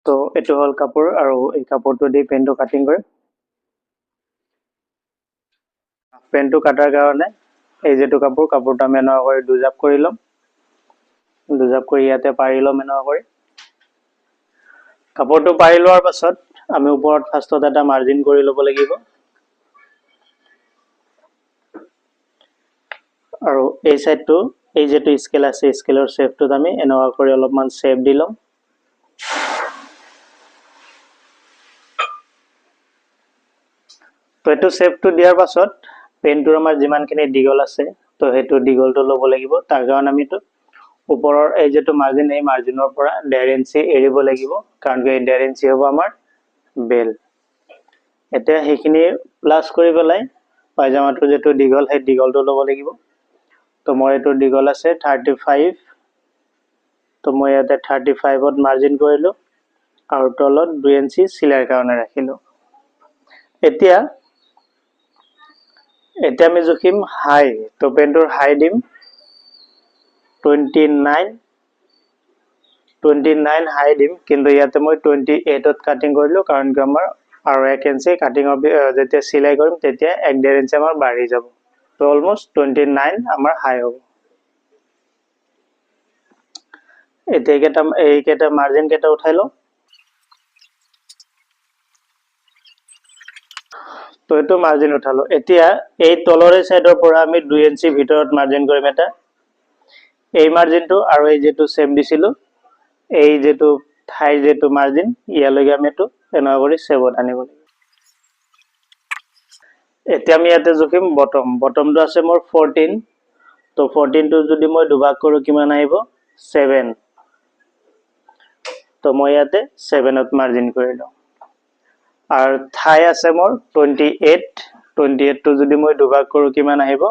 তো এইটো হল কাপোৰ আৰু এই কাপোৰটো দি পেনটো কাটিং কৰিম পেনটো কাটাৰ কাৰণে এই যেটো কাপোৰটো আমি এনেকুৱা কৰি দুজাপ কৰি লম দুজাপ কৰি ইয়াতে পাৰি লম এনেকুৱা কৰি কাপোৰটো পাৰি লোৱাৰ পাছত আমি ওপৰত ফাৰ্ষ্টত এটা মাৰ্জিন কৰি ল'ব লাগিব আৰু এই সাইডটো এই যেটো স্কেল আছে স্কেলৰ শেপটো আমি এনেকুৱা কৰি অলপমান শেপ দি লম তো এটো শেপটো দিয়াৰ পাছত পেনটোৰ আমাৰ যিমানখিনি দিগল আছে তো হেতু দিগলটো ল'ব লাগিব তাৰ কাৰণে আমি তো ওপৰৰ এই যেটো মাৰ্জিন এই মাৰ্জিনৰ পৰা 1.5 ইঞ্চি এৰিব লাগিব কাৰণ এই 1.5 ইঞ্চি হ'ব আমাৰ বেল এতিয়া হেখিনি প্লাস কৰি পেলাই পায়জামাটো যেটো দিগল হে দিগলটো ল'ব লাগিব তো মই এটো দিগল আছে 35 তো মই ইয়াতে 35 ত মাৰ্জিন কৰিলো আৰু তলত 2 ইঞ্চি সিলাইৰ কাৰণে ৰাখিলো এতিয়া আমি জুখিম হাই তো পেনটোৰ হাই দিম 29 হাই দিম কিন্তু ইয়াতে মই 28 ত কাটিং কৰিলো কাৰণ কি আমাৰ আৰু 1 ইঞ্চি কাটিং যেতিয়া সিলাই কৰিম তেতিয়া 1.5 ইঞ্চি আমাৰ বাঢ়ি যাব তো অলমোস্ট 29 আমাৰ হাই হ'ব এতিয়া এই কেটা মাৰ্জিন কেটা উঠাই লও তো এটো মাৰ্জিন উঠালো এতিয়া এই তলৰে সাইডৰ পৰা আমি 2 ইঞ্চি ভিতৰত মাৰ্জিন কৰিম এটা এই মাৰ্জিনটো আৰু এই যেটো শেপ দিছিলো এই যেটো থাই যেটো মাৰ্জিন ইয়ালৈকে আমি এটো এনেকুৱা কৰি শেপত আনিব লাগিব এতিয়া আমি ইয়াতে জুখিম বটমটো আছে মোৰ 14 তো 14 টো যদি মই দুভাগ কৰো কিমান আহিব 7 তো মই ইয়াতে 7 ত মাৰ্জিন কৰিলো আৰু থাই আছে মোৰ 28 টো যদি মই দুভাগ কৰো কিমান আহিব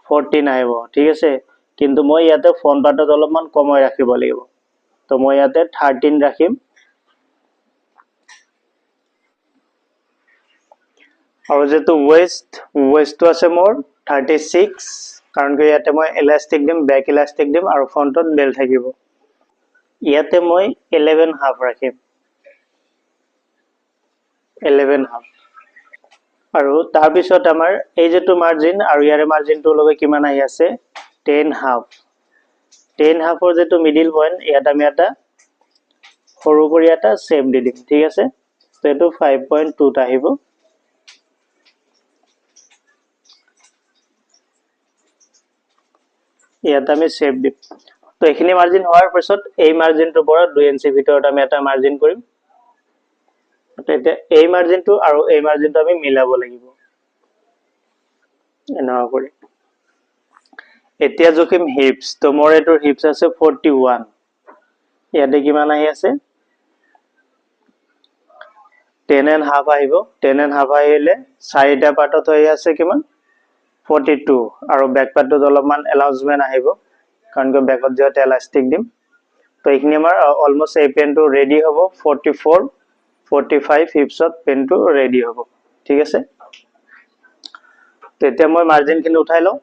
14 আহিব ঠিক আছে কিন্তু মই ইয়াতে ফ্ৰন্ট পাৰ্টত অলপমান কমাই ৰাখিব লাগিব তো মই ইয়াতে 13 ৰাখিম আৰু যেটো ওয়েস্টটো আছে মোৰ 36 কাৰণ কি ইয়াতে মই ইলাস্টিক দিম ব্যাক ইলাস্টিক দিম আৰু ফ্ৰন্টত বেল থাকিব ইয়াতে মই 11 হাফ ৰাখিম 11 হাফ আৰু তাৰ পিছত আমাৰ এই যেটো মাৰ্জিন আৰু ইয়াৰে মাৰ্জিনটো লগে কিমান আহি আছে 10 হাফৰ যেটো মিডল পইণ্ট ইয়াত আমি এটা সৰু কৰি এটা শেপ দি দিম ঠিক আছে তো এটো 5.2 ত আহিব ইয়াত আমি শেপ দিম তো এখিনি মাৰ্জিন হোৱাৰ পিছত এই মাৰ্জিনটোৰ পৰা 2 ইঞ্চি ভিতৰত আমি এটা মাৰ্জিন কৰিম এতিয়া এই মাৰ্জিনটো আৰু এই মাৰ্জিনটো আমি মিলাব লাগিব এনেকুৱা কৰি এতিয়া জুখিম হিপস তো মোৰ এটোৰ হিপস আছে 41 ইয়াতে কিমান আহি আছে 10 and half আহিব 10 and half আহিলে চাৰিটা পাৰ্টত হৈ আছে কিমান 42 আৰু ব্যাক পাৰ্টত অলপমান এলাউন্সমেন্ট আহিব কাৰণ কি ব্যাকত যেতে ইলাস্টিক দিম তো এইখিনি আমাৰ অলমোস্ট এই পেনটো ৰেডি হ'ব 44 45 হিপছত পেনটো ৰেডি হ'ব ঠিক আছে তো এতিয়া মই মাৰ্জিন খিনি উঠাই লও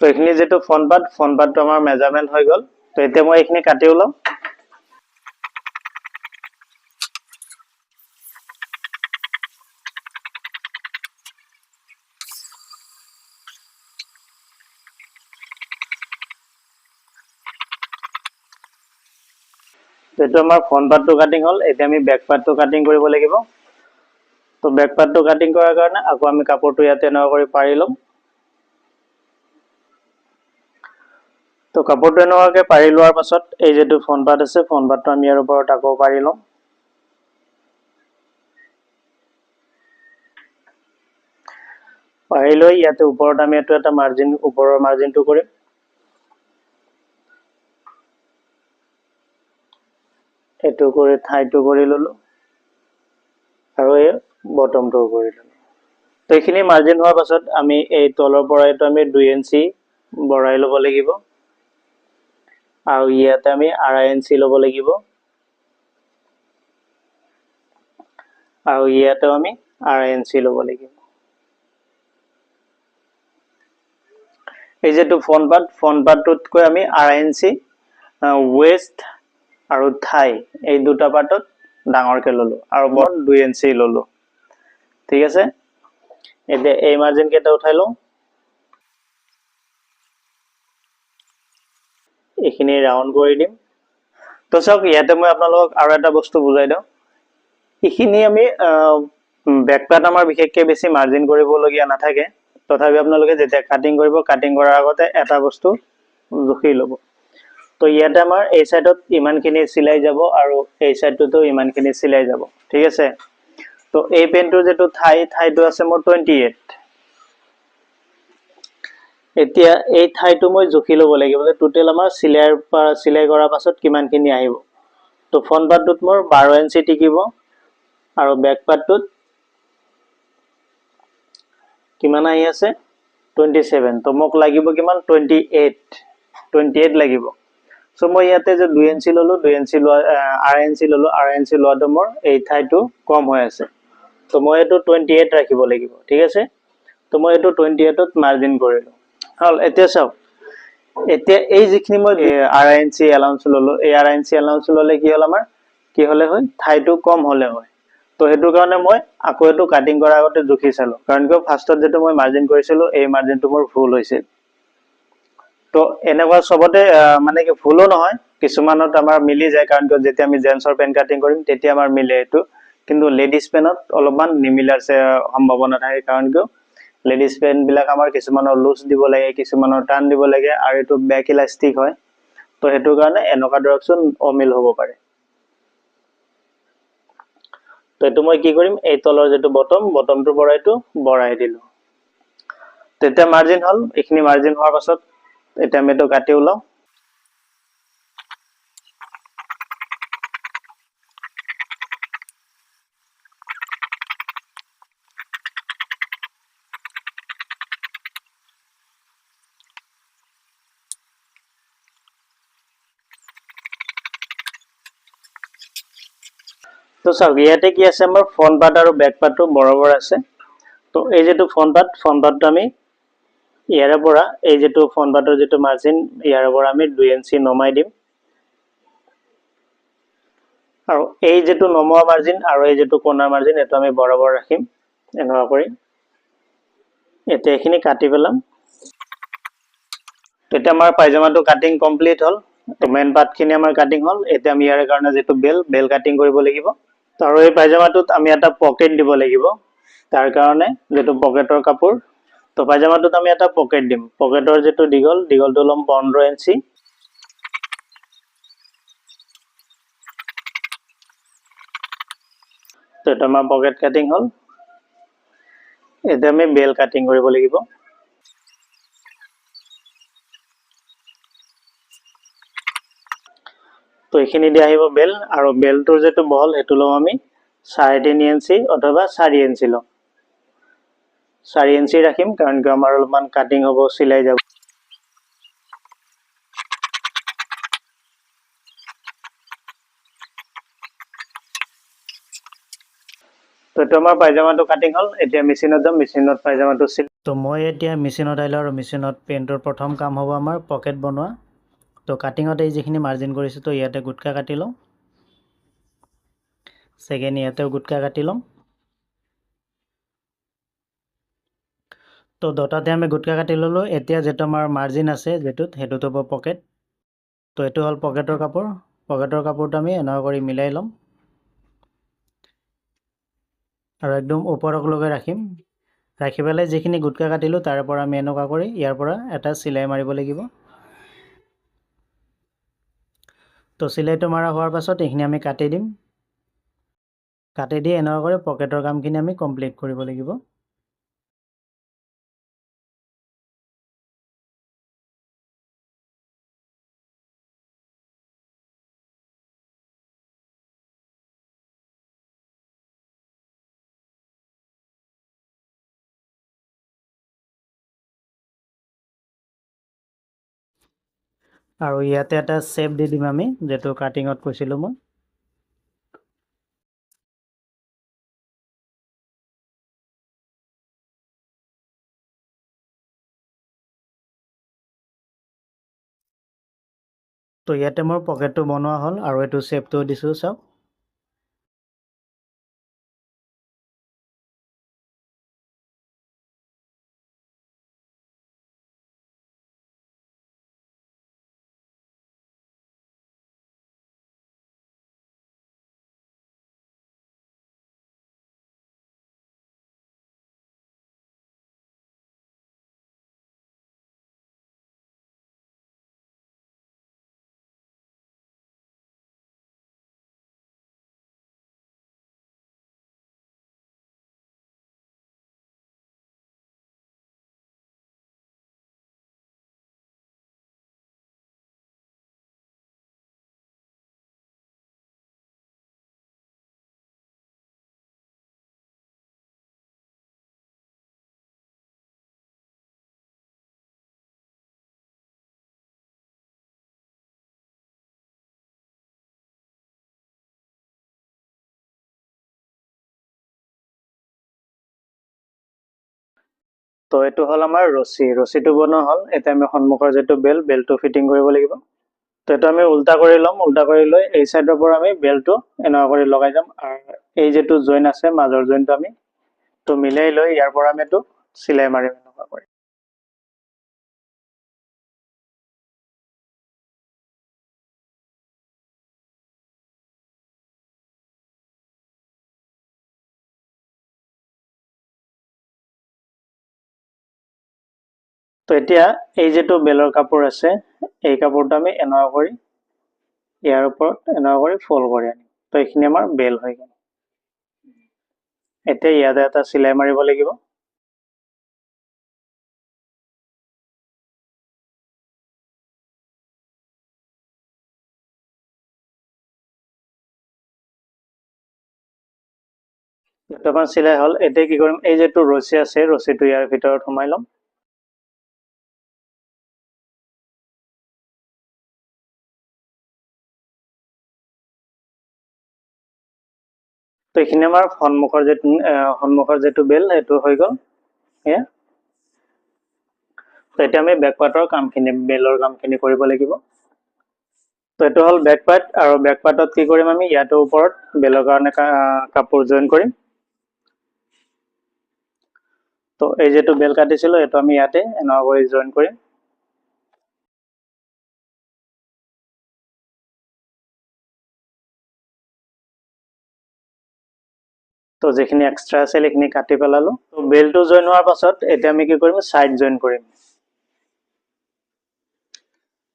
তো এইখিনি যেটো ফ্ৰন্ট পাৰ্টটো আমাৰ মেজাৰমেন্ট হৈ গল তো এতিয়া মই এইখিনি কাটি ওলাম যেটো আমাৰ ফ্ৰন্ট পাৰ্টটো কাটিং হল এতিয়া আমি ব্যাক পাৰ্টটো কাটিং কৰিব লাগিব তো ব্যাক পাৰ্টটো কাটিং কৰাৰ কাৰণে আকৌ আমি কাপোৰটো ইয়াতে এনেকুৱা কৰি পাৰি লম তো কাপোৰটো এনেকুৱাকে পাৰি লোৱাৰ পাছত এই যেটো ফ্ৰন্ট পাৰ্ট আছে ফ্ৰন্ট পাৰ্টটো আমি ইয়াৰ ওপৰত আকৌ পাৰি লম পাৰি লৈ ইয়াতে ওপৰত আমি এটা মাৰ্জিন ওপৰৰ মাৰ্জিনটো কৰিম এটো কৰি থাইটো কৰি ললো আৰু এই বটমটো কৰি ললো তো এইখিনি মাৰ্জিন হোৱাৰ পাছত আমি এই তলৰ পৰা এটো আমি 2 ইঞ্চি বঢ়াই লব লাগিব আৰু ইয়াতে আমি 2.5 ইঞ্চি লব লাগিব আৰু ইয়াতে আমি 2.5 ইঞ্চি লব লাগিব এই যেটো ফ্ৰণ্ট পাৰ্টটোতকৈ আমি আঢ়ৈ ইঞ্চি ৱেষ্ট আৰু থাই এই দুটা পাৰ্টত ডাঙৰকে ললো আৰু বৰ্ড 2 ইঞ্চি ললো ঠিক আছে এতিয়া এই মাৰ্জিন কেটা উঠাই লওঁ এইখিনি ৰাউন্ড কৰি দিম তো চাওক ইয়াতে মই আপোনালোকক আৰু এটা বস্তু বুজাই দিওঁ এইখিনি আমি বেক পাৰ্ট আমাৰ বিশেষকে বেছি মাৰ্জিন কৰিবলগীয়া নাথাকে তথাপি আপোনালোকে যেতিয়া কাটিং কৰিব কাটিং কৰাৰ আগতে এটা বস্তু জুখি ল'ব তো ইয়াতে আমাৰ এই সাইডত ইমানখিনি সিলাই যাব আৰু এই সাইডটোতো ইমানখিনি সিলাই যাব ঠিক আছে তো এই পেনটোৰ যেটো থাইটো আছে মোৰ 28 এতিয়া এই থাইটো মই জুখি ল'ব লাগিব যে টোটাল আমাৰ সিলাই কৰাৰ পাছত কিমানখিনি আহিব তো ফ্ৰণ্ট পাৰ্টটোত মোৰ 12 ইঞ্চি টিকিব আৰু বেক পাৰ্টটোত কিমান আহি আছে 27 তো মোক লাগিব কিমান 28 লাগিব সো মই ইয়াতে যে 2 ইঞ্চি ললো 2 ইঞ্চি আঢ়ৈ ইঞ্চি ললো আঢ়ৈ ইঞ্চি লোৱাটো মোৰ এই থাইটো কম হৈ আছে তো মই এটো 28 ৰাখিব লাগিব ঠিক আছে তো মই এটো 28 ত মাৰ্জিন কৰিলো হল এতিয়া চাওক এতিয়া এই যিখিনি মই আঢ়ৈ ইঞ্চি এলাউন্স ললো এই আঢ়ৈ ইঞ্চি এলাউন্স ললে কি হল আমাৰ কি হলে হয় থাইটো কম হলে হয় তো হেতু কাৰণে মই আকৌ এটো কাটিং কৰাৰ আগতে জুখি চালো কাৰণ কি ফাৰ্ষ্টত যেটো মই মাৰ্জিন কৰিছিলো এই মাৰ্জিনটো মোৰ ভুল হৈছে তো এনেকুৱা সবতে মানে কি ভুলো নহয় কিছুমানত আমাৰ মিলি যায় কাৰণ কি যেতিয়া আমি জেন্সৰ পেন কাটিং কৰিম তেতিয়া আমাৰ মিলে এটো কিন্তু লেডিজ পেনত অলপমান নিমিলাৰ সম্ভাৱনা থাকে কাৰণ কি লেডিজ পেন বিলাক আমাৰ কিছুমানৰ লুজ দিব লাগে কিছুমানৰ টান দিব লাগে আৰু এটো ব্যাক ইলাস্টিক হয় তো হেতু কাৰণে এনেকুৱা ডাইৰেকশন অমিল হ'ব পাৰে তো এটো মই কি কৰিম এই তলৰ যেটো বটমটোৰ পৰা এটো বঢ়াই দিলো তেতিয়া মাৰ্জিন হল এইখিনি মাৰ্জিন হোৱাৰ পাছত এটা আমি এটো কাটি উলাও তো চাওক ইয়াতে কি আছে আমাৰ ফ্ৰণ্ট পাৰ্ট আৰু বেক পাৰ্টটো বৰাবৰ আছে তো এই যেটো ফ্ৰণ্ট পাৰ্টটো আমি ইয়াৰে পৰা এই যেটো ফ্ৰণ্ট পাৰ্টৰ যেটো মাৰ্জিন ইয়াৰে পৰা আমি 2 ইঞ্চি নমাই দিম আৰু এই যেটো নমোৱা মাৰ্জিন আৰু এই যেটো কোণাৰ মাৰ্জিন এটো আমি বৰাবৰ ৰাখিম এনেকুৱা কৰি এতিয়া এখিনি কাটি পেলাম তেতিয়া আমাৰ পায়জামাটো কাটিং কমপ্লিট হল তো মেন পাৰ্টখিনি আমাৰ কাটিং হল এতিয়া আমি ইয়াৰ কাৰণে যেটো বেল কাটিং কৰিব লাগিব আৰু এই পায়জামাটোত আমি এটা পকেট দিব লাগিব তাৰ কাৰণে যেটো পকেটৰ কাপোৰ তো পায়জামাটোত আমি এটা পকেট দিম পকেটৰ যেটো দীঘলটো লম 15 ইঞ্চি তো এটা আমাৰ পকেট কাটিং হল এতিয়া আমি বেল কাটিং কৰিব লাগিব তো এখিনি দি আহিব বেল আৰু বেলটোৰ যেটো বহল হেতু লম আমি 3.5 ইঞ্চি অথবা 4 ইঞ্চি লম 4 ইঞ্চি ৰাখিম কাৰণ কি আমাৰ অলপমান কাটিং হ'ব সিলাই যাব তো এটো আমাৰ পায়জামাটো কাটিং হল এতিয়া মেচিনত যাম মেচিনত পায়জামাটো সিল তো মই এতিয়া মেচিনত আইলো আৰু মেচিনত পেন্টৰ প্ৰথম কাম হ'ব আমাৰ পকেট বনোৱা তো কাটিংত এই যিখিনি মাৰ্জিন কৰিছো তো ইয়াতে গুটকা কাটি লওঁ সেকেন্ড ইয়াতেও গুটকা কাটি লওঁ তো দটাতে আমি গুটকা কাটি ললো এতিয়া যেটো আমাৰ মাৰ্জিন আছে যেটোত হেতুটো হ'ব পকেট তো এটো হল পকেটৰ কাপোৰটো আমি এনেকুৱা কৰি মিলাই লম আৰু একদম ওপৰক লগে ৰাখিম ৰাখি পেলাই যিখিনি গুটকা কাটিলো তাৰ পৰা আমি এনেকুৱা কৰি ইয়াৰ পৰা এটা সিলাই মাৰিব লাগিব তো সিলাইটো মাৰা হোৱাৰ পাছত এইখিনি আমি কাটি দিম কাটি দি এনেকুৱা কৰি পকেটৰ কামখিনি আমি কমপ্লিট কৰিব লাগিব আৰু ইয়াতে এটা শেপ দি দিম আমি যেটো কাটিংত কৈছিলো মই তো ইয়াতে মোৰ পকেটটো বনোৱা হ'ল আৰু এইটো শ্বেপটো দিছোঁ চাওক। তো এইটো হ'ল আমাৰ ৰছীটো বনোৱা হ'ল। এতিয়া আমি সন্মুখৰ যিটো বেলটো ফিটিং কৰিব লাগিব। তো এইটো আমি উল্টা কৰি ল'ম। উল্টা কৰি লৈ এই চাইডৰ পৰা আমি বেলটো এনেকুৱা কৰি লগাই যাম আৰু এই যিটো জইন আছে মাজৰ জইনটো আমি তো মিলাই লৈ ইয়াৰ পৰা আমি এইটো চিলাই মাৰিম এনেকুৱা কৰি। তো এতিয়া এই যিটো বেলৰ কাপোৰ আছে এই কাপোৰটো আমি এনেকুৱা কৰি ইয়াৰ ওপৰত এনেকুৱা কৰি ফল্ড কৰি আনিম। তো এইখিনি আমাৰ বেল হৈ গ'ল। এতিয়া ইয়াতে এটা চিলাই মাৰিব লাগিব। দুটামান চিলাই হ'ল। এতিয়া কি কৰিম, এই যিটো ৰছী আছে ৰছীটো ইয়াৰ ভিতৰত সোমাই ল'ম। তো এইখিনি আমাৰ সন্মুখৰ যিটো বেল সেইটো হৈ গ'ল। এয়া তো এতিয়া আমি বেক পাৰ্টৰ কামখিনি বেলৰ কামখিনি কৰিব লাগিব। তো এইটো হ'ল বেক পাৰ্ট আৰু বেক পাৰ্টত কি কৰিম, আমি ইয়াতে ওপৰত বেলৰ কাৰণে কাপোৰ জইন কৰিম। তো এই যিটো বেল কাটিছিলোঁ এইটো আমি ইয়াতে এনেকুৱা কৰি জইন কৰিম। তো যিখিনি এক্সট্ৰা আছিল সেইখিনি কাটি পেলালো। তো বেলটো জইন হোৱাৰ পাছত এতিয়া আমি কি কৰিম, চাইড জইন কৰিম।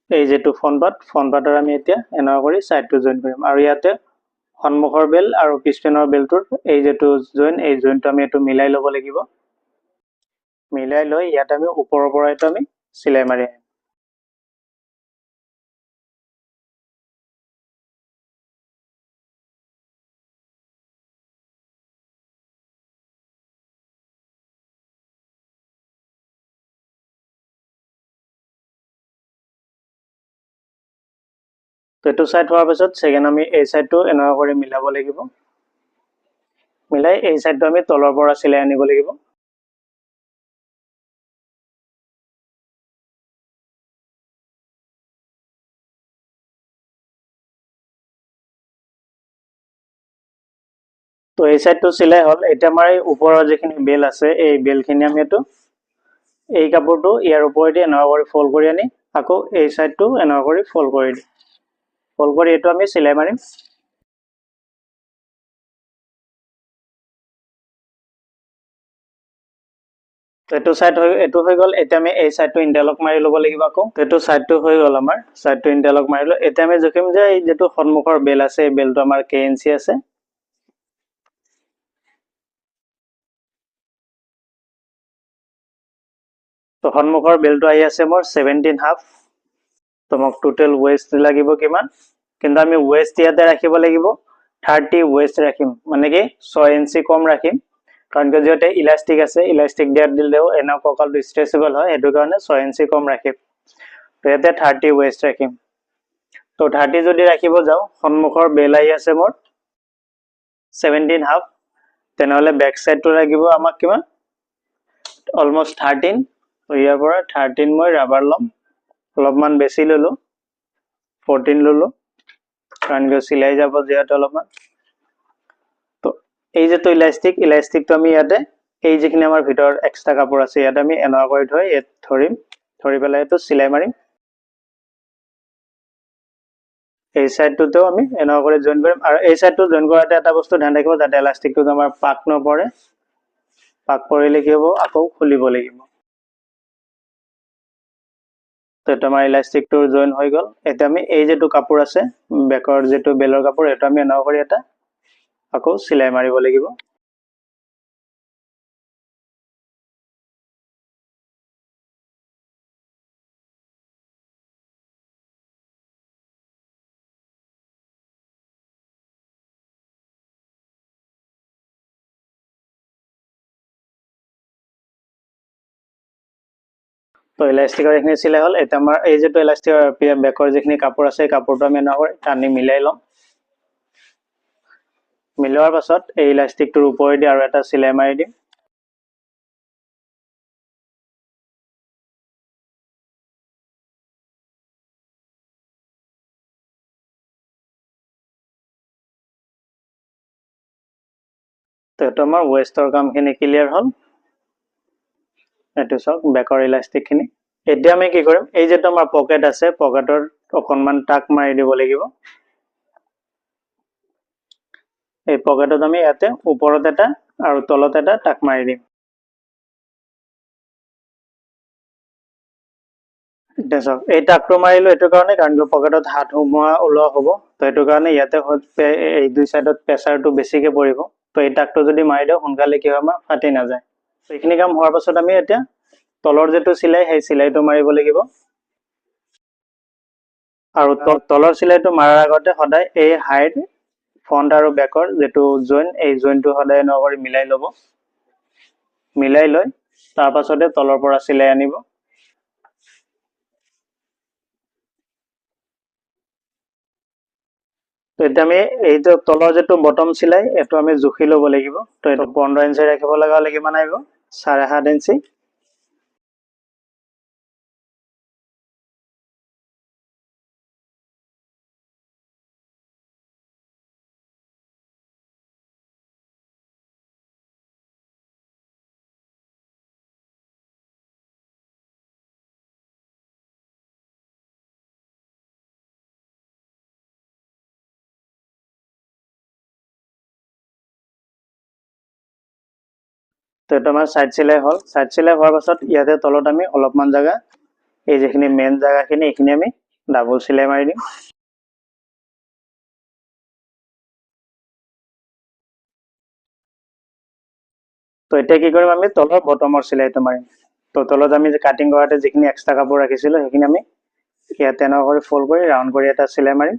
এই যিটো ফ্ৰণ্ট পাৰ্টৰ আমি এতিয়া এনেকুৱা কৰি চাইডটো জইন কৰিম আৰু ইয়াতে সন্মুখৰ বেল আৰু পিছপিনৰ বেলটোৰ এই যিটো জইন এই জইনটো আমি এইটো মিলাই ল'ব লাগিব। মিলাই লৈ ইয়াত আমি ওপৰৰ পৰা এইটো আমি চিলাই মাৰি আহিম। তো এইটো চাইড হোৱাৰ পিছত ছেকেণ্ড আমি এই চাইডটো এনেকুৱা কৰি মিলাব লাগিব। মিলাই এই চাইডটো আমি তলৰ পৰা চিলাই আনিব লাগিব। তো এই চাইডটো চিলাই হ'ল। এতিয়া আমাৰ এই ওপৰৰ যিখিনি বেল আছে এই বেলখিনি আমি এইটো এই কাপোৰটো ইয়াৰ ওপৰেদি এনেকুৱা কৰি ফল্ড কৰি আনি আকৌ এই চাইডটো এনেকুৱা কৰি ফল্ড কৰি দিম। ফল্ড কৰি এইটো আমি চিলাই মাৰিম। এইটো হৈ গ'ল। এতিয়া আমি এই চাইডটো ইণ্টাৰলক মাৰি ল'ব লাগিব আকৌ। এইটো চাইডটো হৈ গ'ল আমাৰ। চাইডটো ইণ্টাৰলক মাৰিলো। এতিয়া আমি জোখিম যে এই যিটো সন্মুখৰ বেল আছে এই বেলটো আমাৰ কেই আছে। তো সন্মুখৰ বেলটো আহি আছে মোৰ 17.5। তো মোক টোটেল ৱেষ্ট লাগিব কিমান, কিন্তু আমি ৱেষ্ট ইয়াতে ৰাখিব লাগিব 30 ৱেষ্ট ৰাখিম, মানে কি 6 ইঞ্চি কম ৰাখিম। কাৰণ কি যিহেতু ইলাষ্টিক আছে, ইলাষ্টিক দিলেও এনেও কঁকালটো ষ্ট্ৰেচেবল হয়, সেইটো কাৰণে 6 ইঞ্চি কম ৰাখিম। তো ইয়াতে 30 ৱেষ্ট ৰাখিম। তো 30 যদি ৰাখিব যাওঁ, সন্মুখৰ বেল আহি আছে মোৰ 17.5, তেনেহ'লে বেক চাইডটো লাগিব আমাক কিমান, অলমষ্ট 13। তো ইয়াৰ পৰা 13 মই ৰাবাৰ ল'ম, অলপমান বেছি ল'লো। 14 ললো কাৰণ চিলাই যাব যিহেতু অলপমান তো এই যে তো ইলাষ্টিকটো আমি ইয়াতে এই যিখিনি আমাৰ ভিতৰত এক্সট্ৰা কাপোৰ আছে ইয়াতে আমি এনেকুৱা কৰি থৈ ইয়াত ধৰি পেলাই এইটো চিলাই মাৰিম এই সাইডটোতেও আমি এনেকুৱা কৰি জয়েন কৰিম আৰু এই সাইডটো জয়েন কৰাতে এটা বস্তু ধ্যান ৰাখিব যাতে ইলাষ্টিকটো আমাৰ পাক নপৰে পাক পৰিলে কি হ'ব আকৌ খুলিব লাগিব তো এটা আমাৰ ইলাষ্টিকটো জয়েন হৈ গ'ল এতিয়া আমি এই যেটো কাপোৰ আছে বেকৰ যেটো বেলৰ কাপোৰ এটা আমি এনেকুৱা কৰি এটা আকৌ চিলাই মাৰিব লাগিব তো ইলাষ্টিকৰ এইখিনি চিলাই হ'ল এটা আমাৰ এই যেটো ইলাষ্টিকৰ বেকৰ যিখিনি কাপোৰ আছে কাপোৰটো আমি এনেকুৱা কৰি টানি মিলাই লম মিলোৱাৰ পাছত এই ইলাষ্টিকটোৰ ওপৰেদি আৰু এটা চিলাই মাৰি দিম তো এটা আমাৰ ওয়েষ্টৰ কামখিনি ক্লিয়াৰ হ'ল এটো সব বেকৰ ইলাষ্টিকখিনি এতিয়া আমি কি কৰিম এই যেটো আমাৰ পকেট আছে পকেটৰ অকনমান টাক মাৰি দিব লাগিব এই পকেটত আমি ইয়াতে ওপৰত এটা আৰু তলত এটা টাক মাৰি দিম দেখক এই টাকটো মাৰিলো এটো কাৰণে কাৰণ পকেটত হাত হুমোৱা ওলোৱা হ'ব তো এটো কাৰণে ইয়াতে এই দুই সাইডত প্ৰেসাৰটো বেছিকে পৰিব তো এই টাকটো যদি মাৰি দিও সোনকালে কি হয় আমাৰ ফাটি নাযায় তো এইখিনি কাম হোৱাৰ পাছত আমি এতিয়া তলৰ যেটো চিলাই সেই চিলাইটো মাৰিব লাগিব আৰু তলৰ চিলাইটো মাৰাৰ আগতে সদায় এই হাইড ফ্ৰন্ট আৰু বেকৰ যেটো জয়েন এই জয়েনটো সদায় নকৰি মিলাই লৈ তাৰ পাছতে তলৰ পৰা চিলাই আনিব তো এটা আমি এইটো তলৰ যেটো বটম চিলাই এটো আমি জুখি ল'ব লাগিব তো এটো 15 ইঞ্চি ৰাখিব লগা হলে কিমান আহিব 7.5 ইঞ্চি তো এটা আমাৰ সাইড চিলাই হল সাইড চিলাই হোৱাৰ পাছত ইয়াতে তলত আমি অলপমান জায়গা এই যেখিনি মেন জায়গাখিনি এখিনি আমি ডাবল চিলাই মাৰি দিম তো এতিয়া কি কৰিম আমি তলৰ বটমৰ চিলাইটো মাৰিম তো তলত আমি যে কাটিং কৰাতে যিখিনি এক্সট্ৰা কাপোৰ ৰাখিছিলো সেইখিনি আমি ইয়াতে এনেকুৱা কৰি ফল্ড কৰি ৰাউন্ড কৰি এটা চিলাই মাৰিম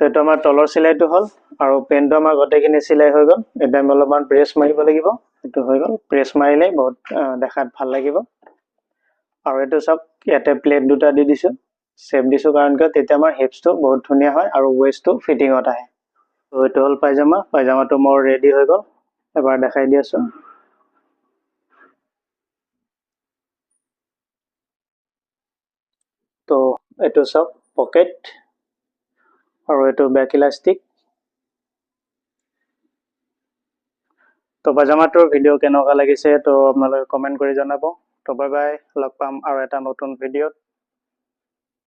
তো এটা আমাৰ তলৰ চিলাইটো হল আৰু পেনটো আমাৰ গটেখিনি চিলাই হৈ গল এটা আমি অলপমান প্ৰেছ মাৰিব লাগিব এটো হৈ গল প্ৰেছ মাৰিলে বহুত দেখাত ভাল লাগিব আৰু এটো সব ইয়াতে প্লেট দুটা দি দিছো সেভ দিছো কাৰণ কি তেতিয়া আমাৰ হিপছটো বহুত ধুনিয়া হয় আৰু ওয়েষ্টটো ফিটিংত আহে তো এটো হল পায়জামাটো মোৰ ৰেডি হৈ গল এবাৰ দেখাই দি আছো তো এটো সব পকেট আৰু এটো বেক ইলাষ্টিক তো পাজামাটোৰ ভিডিও কেনেকুৱা লাগিছে তো আপোনালোকে কমেন্ট কৰি জনাব তো বাই বাই লগ পাম আৰু এটা নতুন ভিডিওত